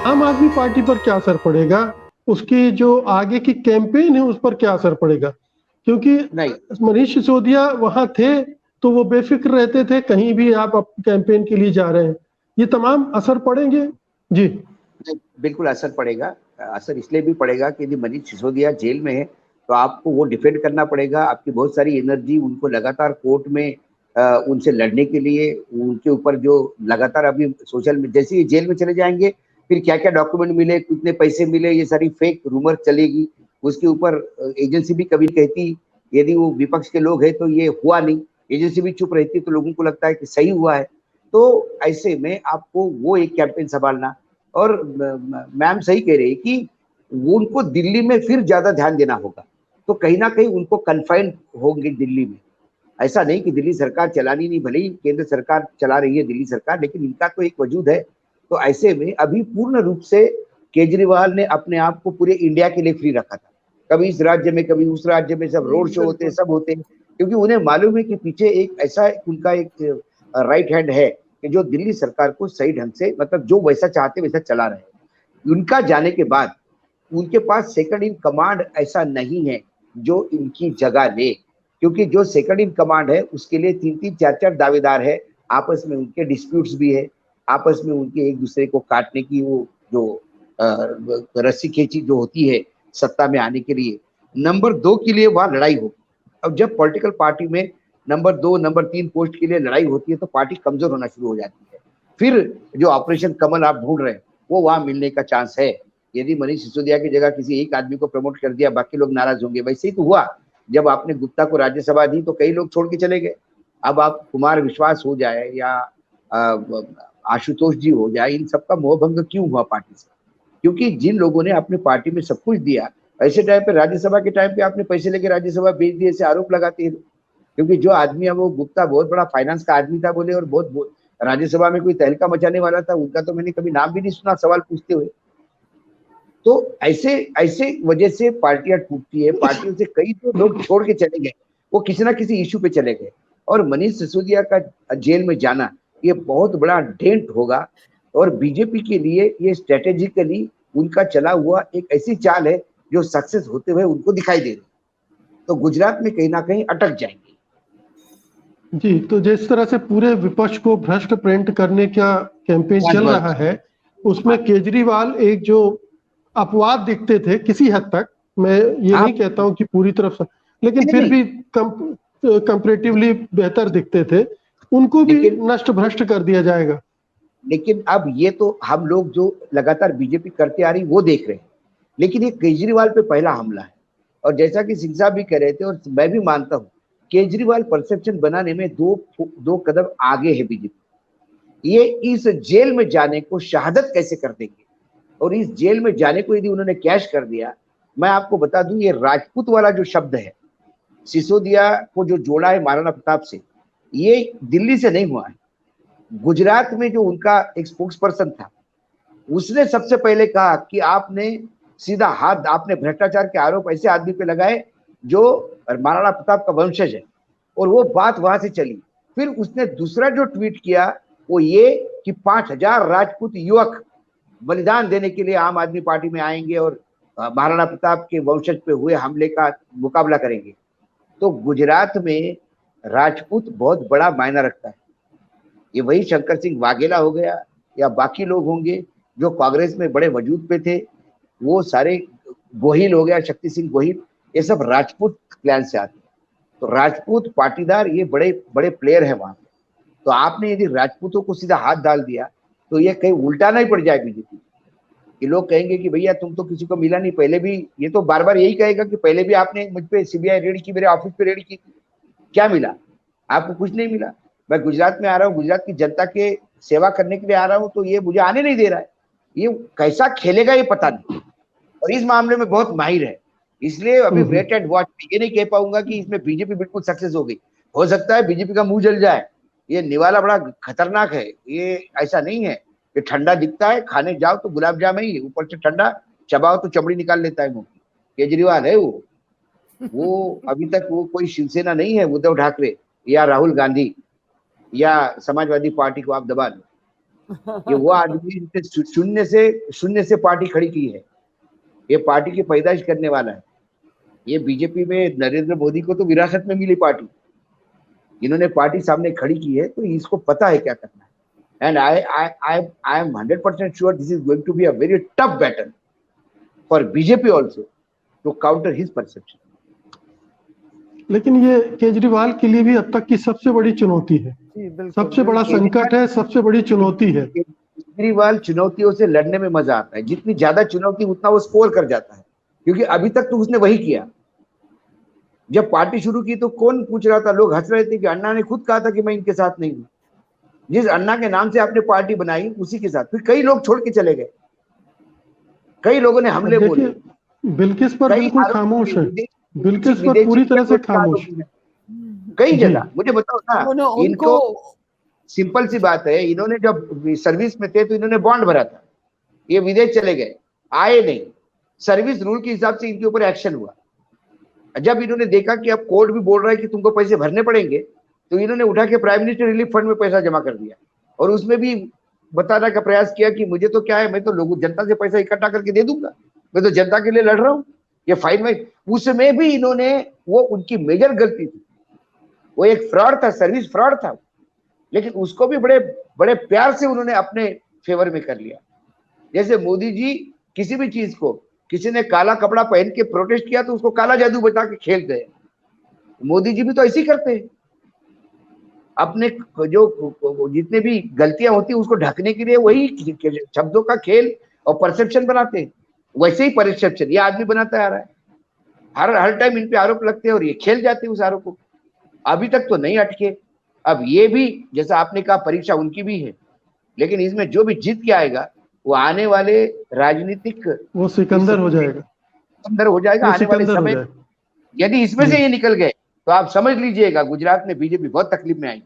आम आदमी पार्टी पर क्या असर पड़ेगा, उसकी जो आगे की कैंपेन है उस पर क्या असर पड़ेगा? क्योंकि नहीं मनीष सिसोदिया वहां थे तो वो बेफिक्र रहते थे, कहीं भी आप कैंपेन के लिए जा रहे हैं, ये तमाम असर पड़ेंगे। जी नहीं, बिल्कुल असर पड़ेगा। असर इसलिए भी पड़ेगा कि यदि मनीष सिसोदिया जेल में है तो आपको वो डिफेंड करना पड़ेगा। आपकी बहुत सारी एनर्जी उनको लगातार कोर्ट में उनसे लड़ने के लिए, उनके ऊपर जो लगातार अभी सोशल में, जैसे ये जेल में चले जाएंगे फिर क्या क्या डॉक्यूमेंट मिले, कितने पैसे मिले, ये सारी फेक रूमर चलेगी। उसके ऊपर एजेंसी भी कभी कहती, यदि वो विपक्ष के लोग हैं तो ये हुआ नहीं, एजेंसी भी चुप रहती तो लोगों को लगता है कि सही हुआ है। तो ऐसे में आपको वो एक कैंपेन संभालना। और मैम सही कह रही है कि वो उनको दिल्ली में फिर ज्यादा ध्यान देना होगा, तो कहीं ना कहीं उनको कन्फाइंड होंगे दिल्ली में। ऐसा नहीं कि दिल्ली सरकार चलानी नहीं, भले ही केंद्र सरकार चला रही है दिल्ली सरकार, लेकिन इनका तो एक वजूद है। तो ऐसे में अभी पूर्ण रूप से केजरीवाल ने अपने आप को पूरे इंडिया के लिए फ्री रखा था। कभी इस राज्य में कभी उस राज्य में, सब रोड शो होते हैं, सब होते हैं, क्योंकि उन्हें मालूम है कि पीछे एक ऐसा उनका एक राइट हैंड है कि जो दिल्ली सरकार को सही ढंग से, मतलब जो वैसा चाहते वैसा चला रहे हैं। उनका जाने के बाद उनके पास सेकंड इन कमांड ऐसा नहीं है जो इनकी जगह ले, क्योंकि जो सेकंड इन कमांड है उसके लिए 3-3 4-4 दावेदार है। आपस में उनके डिस्प्यूट्स भी है, आपस में उनके एक दूसरे को काटने की वो जो रस्सी खींची जो होती है सत्ता में आने के लिए। नंबर 2 के लिए वहां लड़ाई होगी। अब जब पॉलिटिकल पार्टी में नंबर 2 नंबर 3 पोस्ट के लिए लड़ाई होती है तो पार्टी कमजोर होना शुरू हो जाती है। फिर जो ऑपरेशन कमल आप ढूंढ रहे हैं वो वहां मिलने का चांस है। यदि मनीष सिसोदिया की जगह किसी एक आदमी को प्रमोट कर दिया, बाकी लोग नाराज होंगे। वैसे ही तो हुआ, जब आपने गुप्ता को राज्यसभा दी तो कई लोग छोड़ के चले गए। अब आप कुमार विश्वास हो जाए या आशुतोष जी हो जाए, इन सबका मोहभंग क्यों हुआ पार्टी से? क्योंकि जिन लोगों ने अपनी पार्टी में सब कुछ दिया, ऐसे टाइम पे राज्यसभा के टाइम पे आपने पैसे लेके राज्यसभा भेज दिए, ऐसे आरोप लगाते हैं। क्योंकि जो आदमी है वो गुप्ता बहुत बड़ा फाइनेंस का आदमी था बोले, और बहुत राज्यसभा में कोई तहलका मचाने वाला था, उनका तो मैंने कभी नाम भी नहीं सुना सवाल पूछते हुए। तो ऐसे ऐसे वजह से पार्टियां टूटती है, पार्टियों से कई तो लोग छोड़ के चले गए, वो किसी ना किसी इशू पे चले गए। और मनीष सिसोदिया का जेल में जाना ये बहुत बड़ा डेंट होगा। और बीजेपी के लिए ये स्ट्रेटेजिकली उनका चला हुआ एक ऐसी चाल है जो सक्सेस होते हुए उनको दिखाई दे रही। तो गुजरात में कहीं ना कहीं अटक जाएंगे। जी, तो जिस तरह से पूरे विपक्ष को भ्रष्ट प्रिंट करने का कैंपेन बस चल बस रहा बस। है, उसमें हाँ केजरीवाल एक जो अपवाद दिखते थे किसी हद तक, मैं ये हाँ। नहीं कहता हूं कि पूरी तरफ से, लेकिन नहीं फिर नहीं। भी कंपैरेटिवली बेहतर दिखते थे, उनको भी लेकिन नष्ट भ्रष्ट कर दिया जाएगा। लेकिन अब ये तो हम लोग जो लगातार बीजेपी करते आ रही वो देख रहे हैं, लेकिन ये केजरीवाल पे पहला हमला है। और जैसा कि सिंह साहब भी कह रहे थे और मैं भी मानता हूँ, केजरीवाल परसेप्शन बनाने में दो दो कदम आगे है बीजेपी। ये इस जेल में जाने को शहादत कैसे कर देंगे, और इस जेल में जाने को यदि उन्होंने कैश कर दिया। मैं आपको बता दूं, ये राजपूत वाला जो शब्द है, सिसोदिया को जो जोड़ा है महाराणा प्रताप से, ये दिल्ली से नहीं हुआ है। गुजरात में जो उनका एक स्पोक्स पर्सन था, उसने सबसे पहले कहा कि आपने सीधा हाथ, आपने भ्रष्टाचार के आरोप ऐसे आदमी पे लगाए जो महाराणा प्रताप का वंशज है। और वो बात वहां से चली। फिर उसने दूसरा जो ट्वीट किया वो ये कि 5,000 राजपूत युवक बलिदान देने के लिए आम आदमी पार्टी में आएंगे और महाराणा प्रताप के वंशज पे हुए हमले का मुकाबला करेंगे। तो गुजरात में राजपूत बहुत बड़ा मायना रखता है। ये वही शंकर सिंह वाघेला हो गया या बाकी लोग होंगे जो कांग्रेस में बड़े वजूद पे थे, वो सारे, गोहिल हो गया शक्ति सिंह गोहिल, ये सब राजपूत क्लैन से आते हैं। तो राजपूत पाटीदार ये बड़े बड़े प्लेयर है वहां पे। तो आपने यदि राजपूतों को सीधा हाथ डाल दिया तो ये कहीं उल्टा नहीं पड़ जाए बीजेपी। ये लोग कहेंगे कि भैया तुम तो किसी को मिला नहीं, पहले भी ये तो बार बार यही कहेगा कि पहले भी आपने मुझ पे सीबीआई रेड की, मेरे ऑफिस पे रेड की, क्या मिला? आपको कुछ नहीं मिला। मैं गुजरात में आ रहा हूँ, गुजरात की जनता के सेवा करने के लिए आ रहा हूँ, तो ये मुझे आने नहीं दे रहा है। ये कैसा खेलेगा ये पता नहीं, और इस मामले में बहुत माहिर है। इसलिए अभी वेट एंड वॉच, ये नहीं कह पाऊंगा कि इसमें बीजेपी बिल्कुल सक्सेस हो गई। हो सकता है बीजेपी का मुंह जल जाए। ये निवाला बड़ा खतरनाक है, ये ऐसा नहीं है कि ठंडा दिखता है, खाने जाओ तो गुलाब जामुन ही ऊपर से ठंडा, चबाओ तो चमड़ी निकाल लेता है मुंह की। केजरीवाल है वो अभी तक वो कोई शिवसेना नहीं है, उद्धव ठाकरे या राहुल गांधी या समाजवादी पार्टी को आप दबा लो। ये वो आदमी जिसने शून्य से पार्टी खड़ी की है, ये पार्टी की पैदाइश करने वाला है। ये बीजेपी में नरेंद्र मोदी को तो विरासत में मिली पार्टी, इन्होंने पार्टी सामने खड़ी की है, तो इसको पता है क्या करना है। And I am 100% sure this is going to be a very tough battle for BJP also to counter his perception. लेकिन ये केजरीवाल के लिए भी अब तक की सबसे बड़ी चुनौती है, सबसे बड़ा संकट है, सबसे बड़ी चुनौती है। केजरीवाल चुनौतियों से लड़ने में मजा आता है, जितनी ज्यादा चुनौती उतना वो स्कोर कर जाता है, क्योंकि अभी तक तो उसने वही किया। जब पार्टी शुरू की तो कौन पूछ रहा था, लोग हंस रहे थे कि अन्ना ने खुद कहा था कि मैं इनके साथ नहीं हूँ। जिस अन्ना के नाम से आपने पार्टी बनाई उसी के साथ फिर कई लोग छोड़ के चले गए, कई लोगों ने हमले बोले। बिल्किस पर बिल्कुल खामोश है, बिल्किस पर पूरी तरह से खामोश है कई जगह। मुझे बताओ ना, इनको सिंपल सी बात है, इन्होंने जब सर्विस में थे तो इन्होंने बॉन्ड भरा था, ये विदेश चले गए, आए नहीं, सर्विस रूल के हिसाब से इनके ऊपर एक्शन हुआ। जब इन्होंने देखा कि अब कोर्ट भी बोल रहा है कि तुमको पैसे भरने पड़ेंगे, तो इन्होंने उठा के प्राइम मिनिस्टर रिलीफ फंड में पैसा जमा कर दिया, और उसमें भी बताने का प्रयास किया कि मुझे तो क्या है, मैं तो लोगों जनता से पैसा इकट्ठा करके दे दूंगा, मैं तो जनता के लिए लड़ रहा हूँ, ये फाइन में। उसमें भी इन्होंने, वो उनकी मेजर गलती थी, वो एक फ्रॉड था, सर्विस फ्रॉड था, लेकिन उसको भी बड़े बड़े प्यार से उन्होंने अपने फेवर में कर लिया। जैसे मोदी जी किसी भी चीज को, किसी ने काला कपड़ा पहन के प्रोटेस्ट किया तो उसको काला जादू बता के खेल गए। मोदी जी भी तो ऐसे ही करते हैं, अपने जो जितने भी गलतियां होती है उसको ढकने के लिए वही शब्दों का खेल और परसेप्शन बनाते हैं। वैसे ही परसेप्शन ये आदमी बनाता आ रहा है, हर टाइम इन पे आरोप लगते हैं और ये खेल जाते हैं उस आरोप को। अभी तक तो नहीं अटके, अब ये भी जैसा आपने कहा परीक्षा उनकी भी है, लेकिन इसमें जो भी जीत के आएगा वो आने वाले राजनीतिक, वो सिकंदर हो जाएगा, सिकंदर हो जाएगा आने वाले समय। यदि इसमें से ये निकल गए तो आप समझ लीजिएगा गुजरात में बीजेपी बहुत तकलीफ में आएगी।